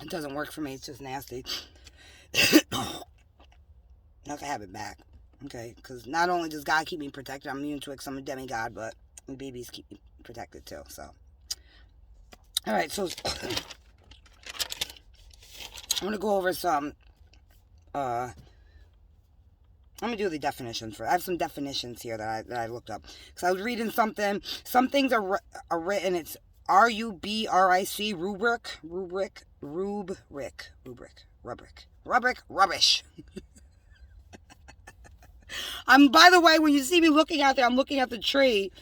It doesn't work for me, it's just nasty. Not to have it back. Okay, because not only does God keep me protected, I'm immune to it because I'm a demigod, but babies keep me protected too, so. Alright, so I'm going to go over some, let me do the definitions for. I have some definitions here that I looked up. Because I was reading something, some things are written, it's R-U-B-R-I-C, rubric, rubbish. By the way, when you see me looking out there, I'm looking at the tree,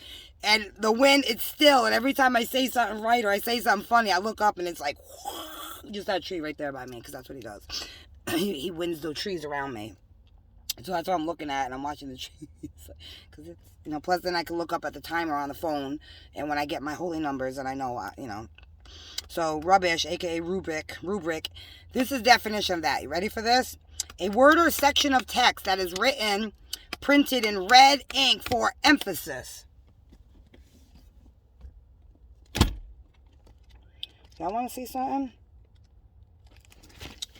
and the wind, it's still, and every time I say something right or I say something funny, I look up and it's like, just that tree right there by me, because that's what he does. He wins the trees around me. So that's what I'm looking at, and I'm watching the trees. Because it's, plus then I can look up at the timer on the phone, and when I get my holy numbers, and I know, So, rubbish, aka rubric. This is definition of that. You ready for this? A word or section of text that is printed in red ink for emphasis. Y'all want to see something?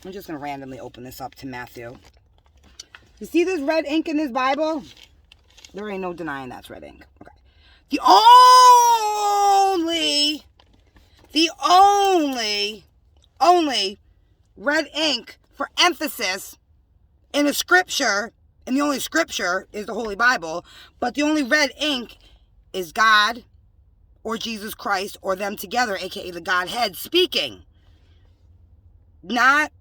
I'm just going to randomly open this up to Matthew. You see this red ink in this Bible? There ain't no denying that's red ink. Okay. The only red ink for emphasis in a scripture, and the only scripture is the Holy Bible, but the only red ink is God or Jesus Christ or them together, aka the Godhead, speaking. Not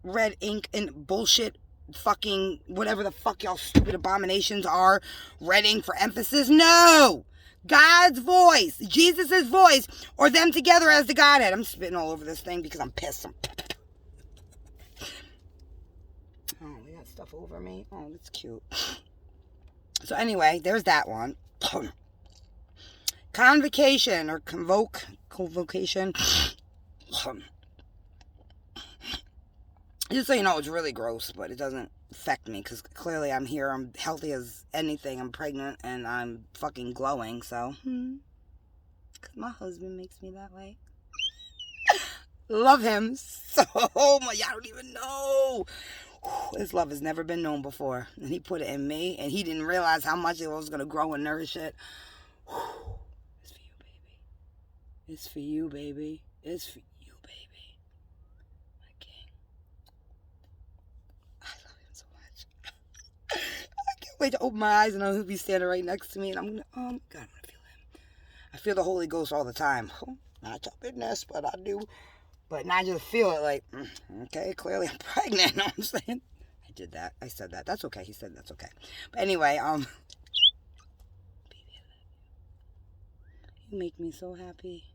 red ink and bullshit fucking whatever the fuck y'all stupid abominations are, red ink for emphasis. No! God's voice, Jesus' voice, or them together as the Godhead. I'm spitting all over this thing because I'm pissed. Oh, they got stuff over me. Oh, that's cute. So anyway, there's that one. Convocation or convocation. Just so you know, it's really gross, but it doesn't affect me because clearly I'm here. I'm healthy as anything. I'm pregnant and I'm fucking glowing. So, because my husband makes me that way. love him so much. Y'all don't even know. His love has never been known before. And he put it in me. And he didn't realize how much it was going to grow and nourish it. It's for you, baby. It's for you, baby. My king. I love him so much. I can't wait to open my eyes and he'll be standing right next to me. And I'm going to, oh my God, I'm going to feel him. I feel the Holy Ghost all the time. Not your business, but I do. But now I just feel it like, okay, clearly I'm pregnant. You know what I'm saying? I did that. I said that. That's okay. He said that's okay. But anyway, baby, I love you. You make me so happy.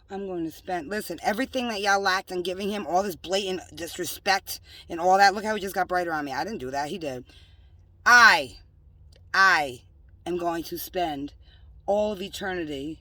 I'm going to spend, listen, everything that y'all lacked in giving him, all this blatant disrespect and all that. Look how he just got brighter on me. I didn't do that. He did. I am going to spend all of eternity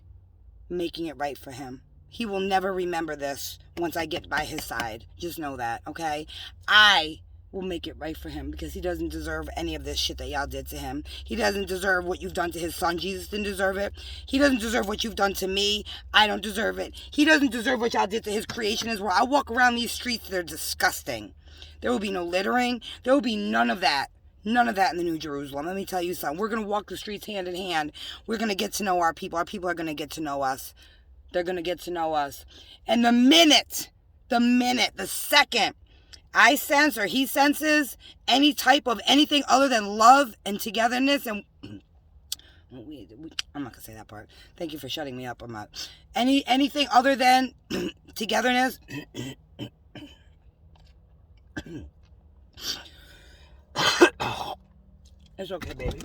making it right for him. He will never remember this once I get by his side. Just know that, okay? I will make it right for him because he doesn't deserve any of this shit that y'all did to him. He doesn't deserve what you've done to his son. Jesus didn't deserve it. He doesn't deserve what you've done to me. I don't deserve it. He doesn't deserve what y'all did to his creation as well. I walk around these streets, they're disgusting. There will be no littering. There will be none of that. None of that in the New Jerusalem. Let me tell you something. We're going to walk the streets hand in hand. We're going to get to know our people. Our people are going to get to know us. They're going to get to know us. And the second I sense or he senses any type of anything other than love and togetherness and I'm not going to say that part. Thank you for shutting me up. I'm not. Anything other than togetherness. It's okay, baby.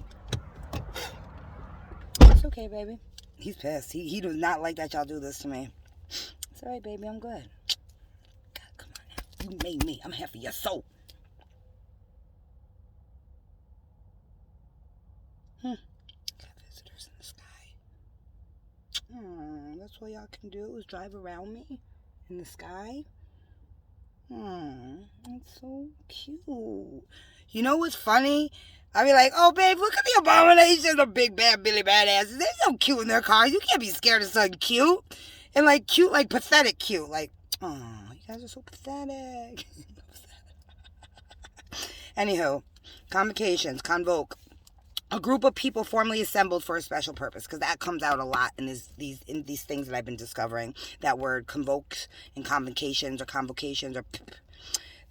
It's okay, baby. He's pissed. He does not like that y'all do this to me. It's alright, baby. I'm good. God, come on now. You made me. I'm half of your soul. Got visitors in the sky. That's all y'all can do is drive around me in the sky. That's so cute. You know what's funny? I be like, oh, babe, look at the abomination of big, bad, Billy badasses. They're so cute in their cars. You can't be scared of something cute. And, like, cute, like, pathetic cute. Like, oh, you guys are so pathetic. Anywho, convoke. A group of people formally assembled for a special purpose. Because that comes out a lot in these things that I've been discovering. That word convokes and convocations or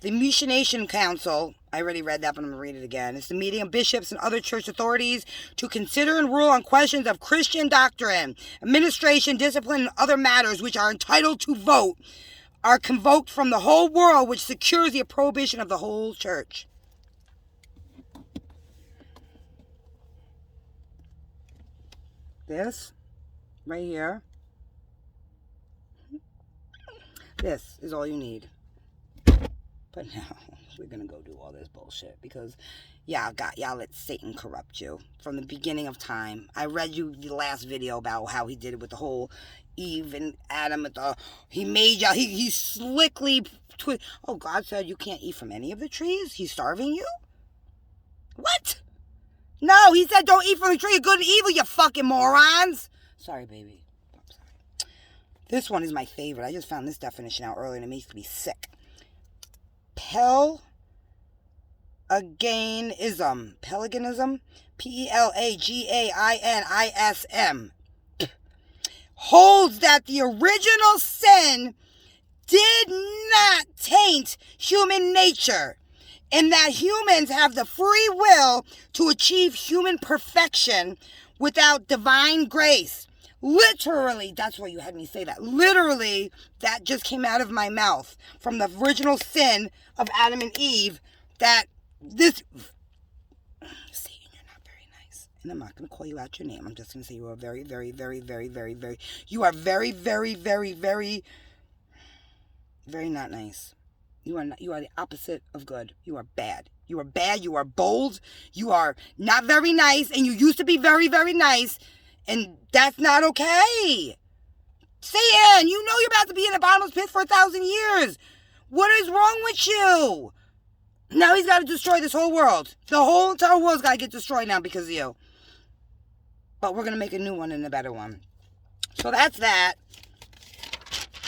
the Mutination Council, I already read that, but I'm going to read it again. It's the meeting of bishops and other church authorities to consider and rule on questions of Christian doctrine, administration, discipline, and other matters which are entitled to vote, are convoked from the whole world, which secures the approbation of the whole church. This, right here, this is all you need. But now, we're going to go do all this bullshit because y'all let Satan corrupt you from the beginning of time. I read you the last video about how he did it with the whole Eve and Adam. He made y'all, he slickly, oh, God said you can't eat from any of the trees? He's starving you? What? No, he said don't eat from the tree of good and evil, you fucking morons. Sorry, baby. I'm sorry. This one is my favorite. I just found this definition out earlier and it makes me sick. Pelagianism, Pelagianism, holds that the original sin did not taint human nature, and that humans have the free will to achieve human perfection without divine grace. Literally, that's why you had me say that. Literally, that just came out of my mouth from the original sin of Adam and Eve. That this, Satan, you're not very nice. And I'm not going to call you out your name. I'm just going to say you are very, very, very, very, very, very, you are very, very, very, very, very not nice. You are the opposite of good. You are bad. You are bad. You are bold. You are not very nice. And you used to be very, very nice. And that's not okay. Satan, you know you're about to be in the bottomless pit for 1,000 years. What is wrong with you? Now he's got to destroy this whole world. The whole entire world's got to get destroyed now because of you. But we're going to make a new one and a better one. So that's that.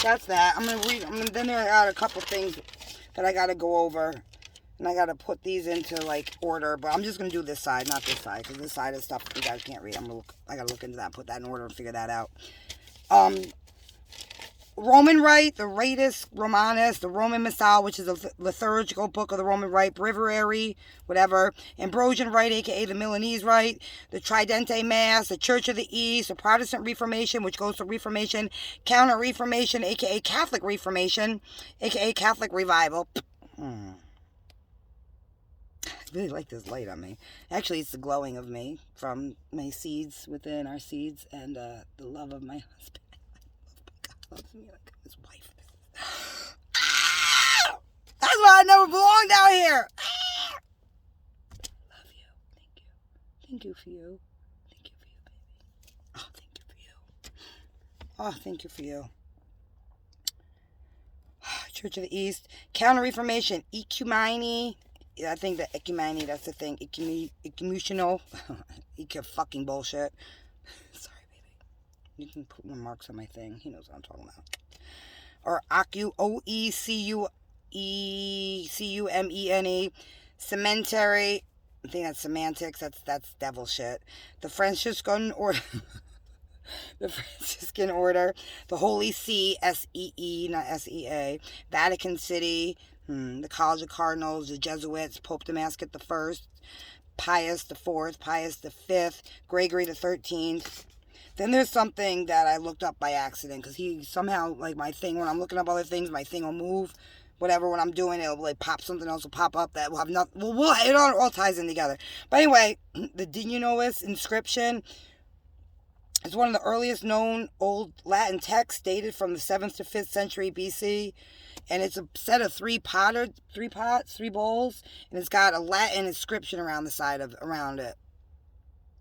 that's that. I'm going to read. Then I got a couple things that I got to go over. And I got to put these into, like, order. But I'm just going to do this side, not this side. Because this side is stuff you guys can't read. I got to look into that, put that in order, and figure that out. Roman Rite, the Ritus Romanus, the Roman Missal, which is a liturgical book of the Roman Rite, Breviary, whatever, Ambrosian Rite, aka the Milanese Rite, the Tridente Mass, the Church of the East, the Protestant Reformation, which goes to Reformation, Counter-Reformation, aka Catholic Reformation, aka Catholic Revival. I really like this light on me. Actually, it's the glowing of me from my seeds within our seeds and the love of my husband. Loves me like his wife. That's why I never belonged out here. Love you. Thank you. Thank you for you. Thank you for you, baby. Oh, thank you for you. Oh, thank you for you. Church of the East. Counter-Reformation. Ecumene. I think the ecumene, that's the thing. Ecumetional. Fucking bullshit. Sorry. You can put more marks on my thing. He knows what I'm talking about. Or Oecumene. Cemetery. I think that's semantics. That's devil shit. The Franciscan Order. The Franciscan Order. The Holy See. SEE, not SEA. Vatican City. The College of Cardinals. The Jesuits. Pope Damascus I. Pius IV. Pius V. Gregory XIII. Then there's something that I looked up by accident, because he somehow, like, my thing, when I'm looking up other things, my thing will move. Whatever, when I'm doing it, it'll, like, pop, something else will pop up that will have nothing. Well, it all ties in together. But anyway, the Dionysius inscription is one of the earliest known old Latin texts, dated from the 7th to 5th century BC. And it's a set of three bowls, and it's got a Latin inscription around it.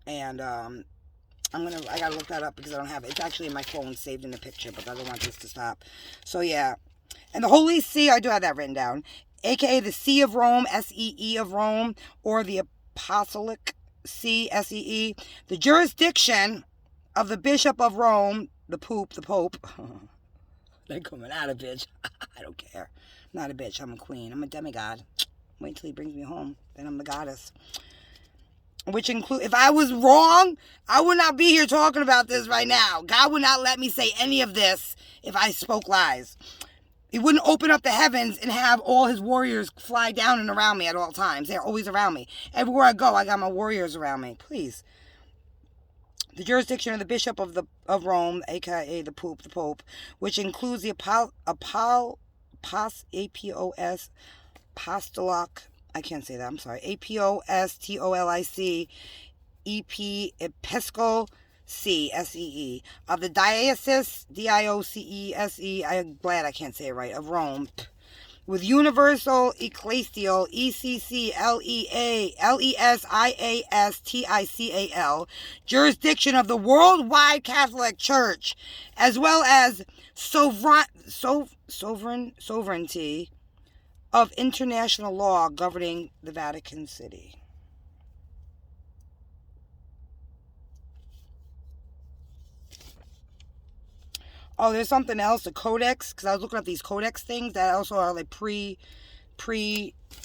And, I gotta look that up because I don't have it. It's actually in my phone saved in the picture, but I don't want this to stop. So yeah. And the Holy See, I do have that written down. AKA the See of Rome, SEE of Rome, or the Apostolic See, SEE. The jurisdiction of the Bishop of Rome, the Pope. They're coming out of bitch. I don't care. I'm not a bitch, I'm a queen. I'm a demigod. Wait till he brings me home. Then I'm the goddess. Which include, if I was wrong, I would not be here talking about this right now. God would not let me say any of this if I spoke lies. He wouldn't open up the heavens and have all his warriors fly down and around me at all times. They're always around me. Everywhere I go, I got my warriors around me. Please. The jurisdiction of the Bishop of Rome, aka the Pope, which includes the Apostolic, I can't say that, I'm sorry. Apostolic, Episcopal C, S-E-E. Of the Diocese, D-I-O-C-E-S-E, I'm glad I can't say it right, of Rome. With Universal Ecclesial, ECCLESIASTICAL, jurisdiction of the worldwide Catholic Church, as well as sovereignty of international law governing the Vatican City. Oh, there's something else, a codex, because I was looking up these codex things that also are like pre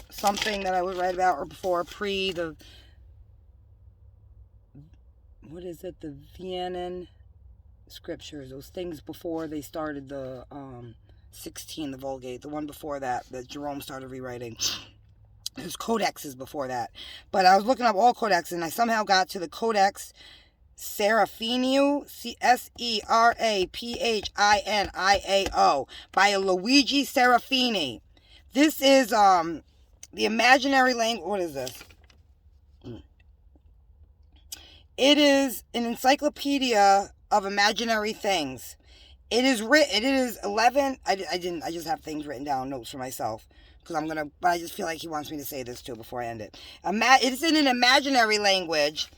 something that I would write about, or before the what is it, the Viennan scriptures, those things before they started the 16, the Vulgate, the one before that Jerome started rewriting. There's codexes before that. But I was looking up all codexes, and I somehow got to the Codex Serafiniu, Seraphinio, by Luigi Serafini. This is the imaginary language. What is this? It is an encyclopedia of imaginary things. It is written. It is 11. I just have things written down, notes for myself, because but I just feel like he wants me to say this too before I end it. It's in an imaginary language.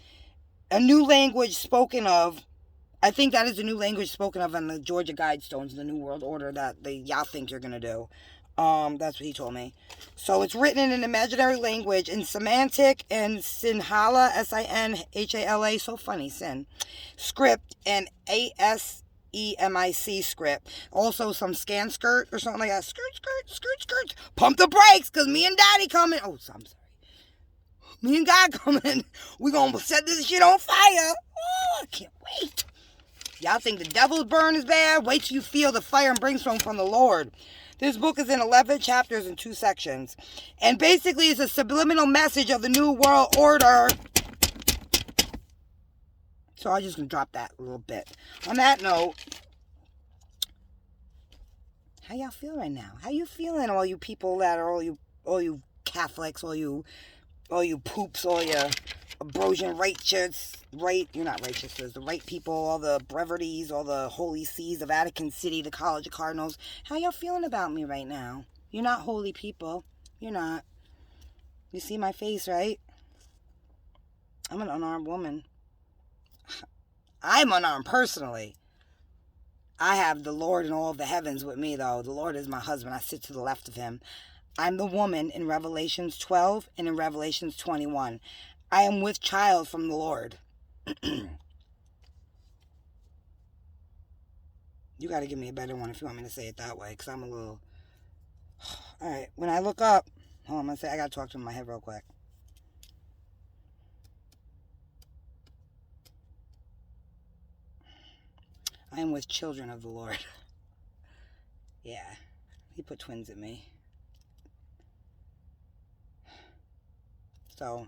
A new language spoken of. I think that is a new language spoken of in the Georgia Guidestones, the New World Order that y'all think you're going to do. That's what he told me. So it's written in an imaginary language in Semantic and Sinhala, S-I-N-H-A-L-A, so funny, Sin, script, and ASCII EMIC script. Also some scan skirt or something like that. Skirt, skirt, skirt, skirt. Pump the brakes, because me and Daddy coming. Oh, I'm sorry. Me and God coming. We gonna set this shit on fire. Oh, I can't wait. Y'all think the devil's burn is bad? Wait till you feel the fire and brimstone from the Lord. This book is in 11 chapters and 2 sections. And basically it's a subliminal message of the New World Order. So I'm just going to drop that a little bit. On that note, how y'all feel right now? How you feeling, all you people that are, all you Catholics, all you poops, all you Ambrosian righteous, you're not righteous, the right people, all the brevities, all the holy sees, the Vatican City, the College of Cardinals. How y'all feeling about me right now? You're not holy people. You're not. You see my face, right? I'm an unarmed woman. I'm unarmed personally. I have the Lord in all of the heavens with me, though. The Lord is my husband. I sit to the left of him. I'm the woman in Revelations 12 and in Revelations 21. I am with child from the Lord. You got to give me a better one if you want me to say it that way, because I'm a little... All right, when I look up... Hold on, I got to talk to him in my head real quick. I am with children of the Lord. Yeah, he put twins in me. So...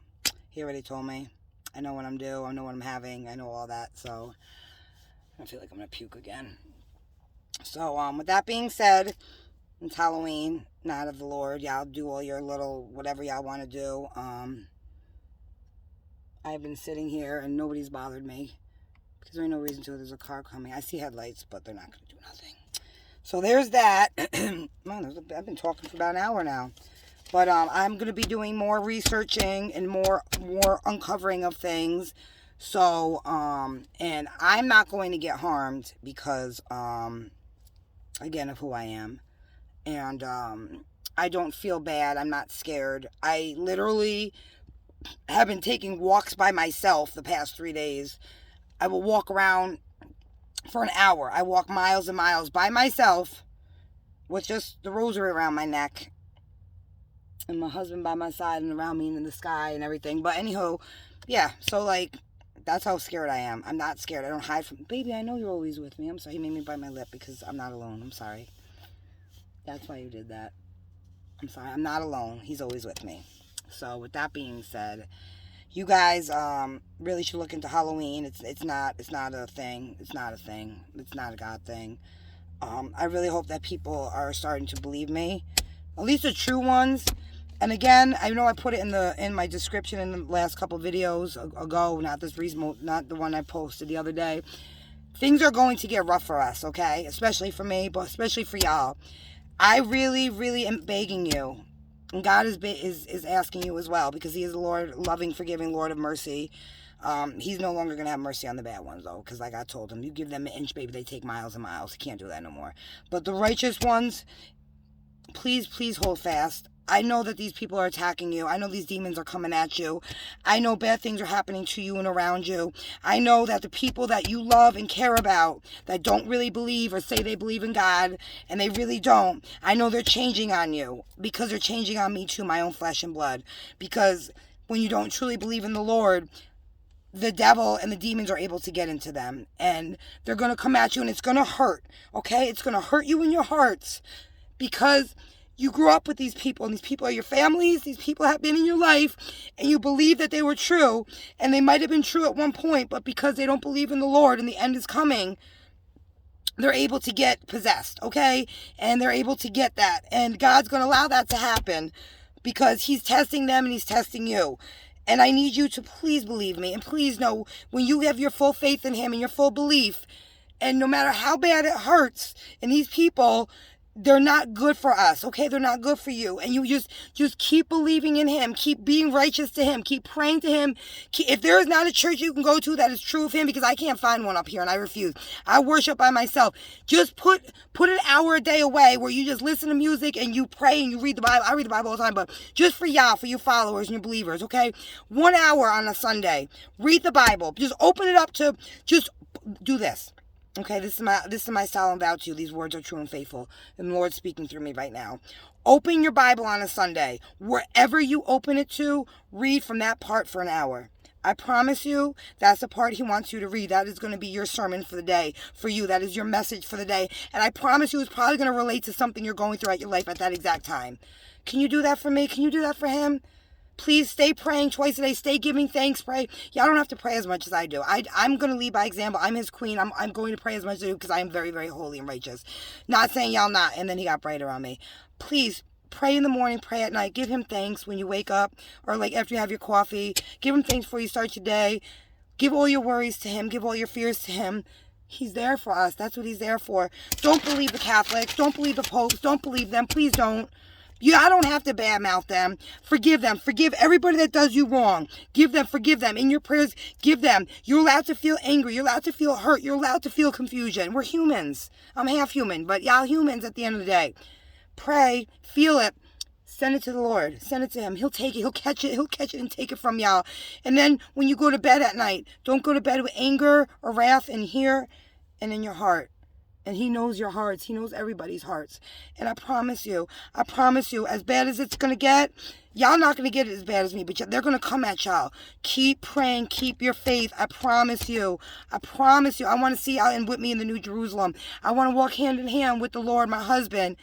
He already told me. I know what I'm due. I know what I'm having. I know all that. So I feel like I'm going to puke again. So with that being said, it's Halloween, night of the Lord. Y'all do all your little whatever y'all want to do. I've been sitting here and nobody's bothered me because there's no reason to. There's a car coming. I see headlights, but they're not going to do nothing. So there's that. Man, I've been talking for about an hour now. But I'm going to be doing more researching and more uncovering of things. So, and I'm not going to get harmed because, again, of who I am. And I don't feel bad. I'm not scared. I literally have been taking walks by myself the past 3 days. I will walk around for an hour. I walk miles and miles by myself with just the rosary around my neck. And my husband by my side and around me and in the sky and everything. But anyhow, yeah. So, like, that's how scared I am. I'm not scared. I don't hide from... Baby, I know you're always with me. I'm sorry. He made me bite my lip because I'm not alone. I'm sorry. That's why you did that. I'm sorry. I'm not alone. He's always with me. So, with that being said, you guys really should look into Halloween. It's not a thing. It's not a thing. It's not a God thing. I really hope that people are starting to believe me. At least the true ones. And again, I know I put it in my description in the last couple videos ago, not the one I posted the other day. Things are going to get rough for us, okay? Especially for me, but especially for y'all. I really, really am begging you, and God is asking you as well, because He is the Lord, loving, forgiving, Lord of mercy. He's no longer going to have mercy on the bad ones, though, because like I told him, you give them an inch, baby, they take miles and miles. He can't do that no more. But the righteous ones, please, please hold fast. I know that these people are attacking you. I know these demons are coming at you. I know bad things are happening to you and around you. I know that the people that you love and care about that don't really believe or say they believe in God, and they really don't, I know they're changing on you, because they're changing on me too, my own flesh and blood. Because when you don't truly believe in the Lord, the devil and the demons are able to get into them, and they're going to come at you, and it's going to hurt, okay? It's going to hurt you in your hearts, because you grew up with these people, and these people are your families. These people have been in your life, and you believe that they were true, and they might have been true at one point, but because they don't believe in the Lord and the end is coming, they're able to get possessed, okay? And they're able to get that, and God's going to allow that to happen because He's testing them and He's testing you. And I need you to please believe me, and please know, when you have your full faith in Him and your full belief, and no matter how bad it hurts, and these people, they're not good for us, okay? They're not good for you. And you just keep believing in Him. Keep being righteous to Him. Keep praying to Him. If there is not a church you can go to that is true of Him, because I can't find one up here and I refuse. I worship by myself. Just put an hour a day away where you just listen to music and you pray and you read the Bible. I read the Bible all the time, but just for y'all, for you followers and your believers, okay? 1 hour on a Sunday. Read the Bible. Just open it up to, just do this. Okay, this is my solemn vow to you. These words are true and faithful. And the Lord's speaking through me right now. Open your Bible on a Sunday. Wherever you open it to, read from that part for an hour. I promise you, that's the part he wants you to read. That is going to be your sermon for the day. For you, that is your message for the day. And I promise you, it's probably going to relate to something you're going through at your life at that exact time. Can you do that for me? Can you do that for him? Please stay praying twice a day. Stay giving thanks. Pray. Y'all don't have to pray as much as I do. I'm going to lead by example. I'm his queen. I'm going to pray as much as I do because I am very, very holy and righteous. Not saying y'all not. And then he got brighter on me. Please pray in the morning. Pray at night. Give him thanks when you wake up or like after you have your coffee. Give him thanks before you start your day. Give all your worries to him. Give all your fears to him. He's there for us. That's what he's there for. Don't believe the Catholics. Don't believe the popes. Don't believe them. Please don't. I don't have to badmouth them. Forgive them. Forgive everybody that does you wrong. Forgive them. In your prayers, give them. You're allowed to feel angry. You're allowed to feel hurt. You're allowed to feel confusion. We're humans. I'm half human, but y'all humans at the end of the day. Pray. Feel it. Send it to the Lord. Send it to him. He'll take it. He'll catch it. He'll catch it and take it from y'all. And then when you go to bed at night, don't go to bed with anger or wrath in here and in your heart. And he knows your hearts. He knows everybody's hearts. And I promise you, as bad as it's going to get, y'all not going to get it as bad as me, but they're going to come at y'all. Keep praying. Keep your faith. I promise you. I promise you. I want to see y'all with me in the New Jerusalem. I want to walk hand in hand with the Lord, my husband.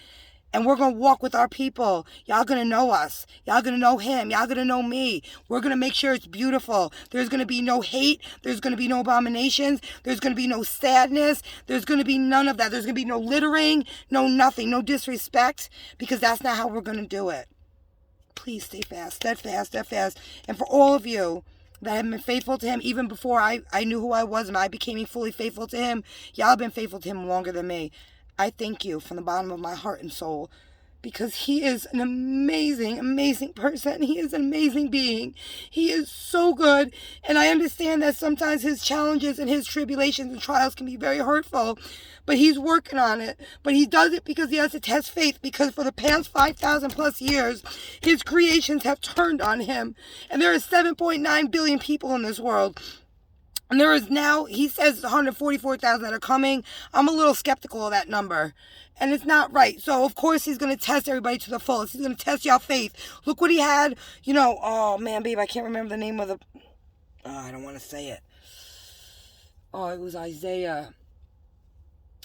And we're going to walk with our people. Y'all going to know us. Y'all going to know him. Y'all going to know me. We're going to make sure it's beautiful. There's going to be no hate. There's going to be no abominations. There's going to be no sadness. There's going to be none of that. There's going to be no littering, no nothing, no disrespect, because that's not how we're going to do it. Please stay fast, steadfast. And for all of you that have been faithful to him even before I knew who I was and I became fully faithful to him, y'all have been faithful to him longer than me. I thank you from the bottom of my heart and soul because he is an amazing, amazing person. He is an amazing being. He is so good. And I understand that sometimes his challenges and his tribulations and trials can be very hurtful, but he's working on it. But he does it because he has to test faith, because for the past 5,000 plus years, his creations have turned on him. And there are 7.9 billion people in this world. And there is now, he says 144,000 that are coming. I'm a little skeptical of that number. And it's not right. So, of course, he's going to test everybody to the fullest. He's going to test y'all faith. Look what he had. Oh, man, babe, I can't remember the name of the... Oh, I don't want to say it. Oh, it was Isaiah.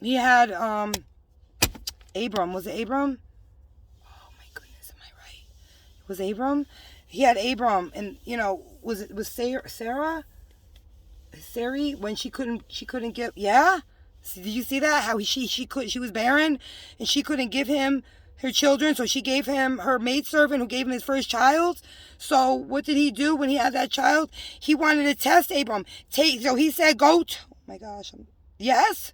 He had, Abram. Was it Abram? Oh, my goodness, am I right? Was Abram? He had Abram. And, was Sarah? Sari, when she couldn't give, yeah? Did you see that? How she was barren and she couldn't give him her children, so she gave him her maidservant who gave him his first child. So what did he do when he had that child? He wanted to test Abram. So he said, oh my gosh. Yes?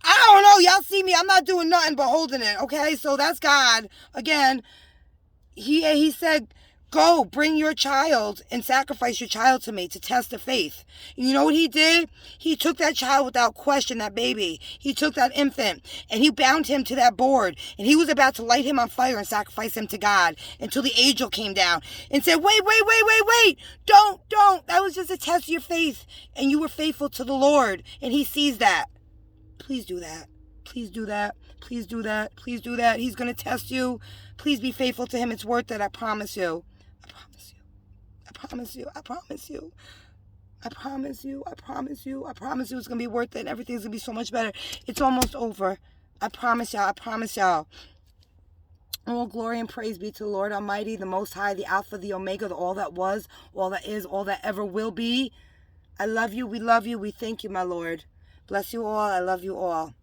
I don't know. Y'all see me. I'm not doing nothing but holding it. Okay. So that's God. Again, he said, go, bring your child and sacrifice your child to me to test the faith. And you know what he did? He took that child without question, that baby. He took that infant and he bound him to that board. And he was about to light him on fire and sacrifice him to God until the angel came down and said, wait. Don't. That was just a test of your faith. And you were faithful to the Lord. And he sees that. Please do that. Please do that. Please do that. Please do that. He's going to test you. Please be faithful to him. It's worth it. I promise you. I promise you. I promise you. I promise you. I promise you. I promise you it's going to be worth it and everything's going to be so much better. It's almost over. I promise y'all. I promise y'all. All glory and praise be to the Lord Almighty, the Most High, the Alpha, the Omega, the all that was, all that is, all that ever will be. I love you. We love you. We thank you, my Lord. Bless you all. I love you all.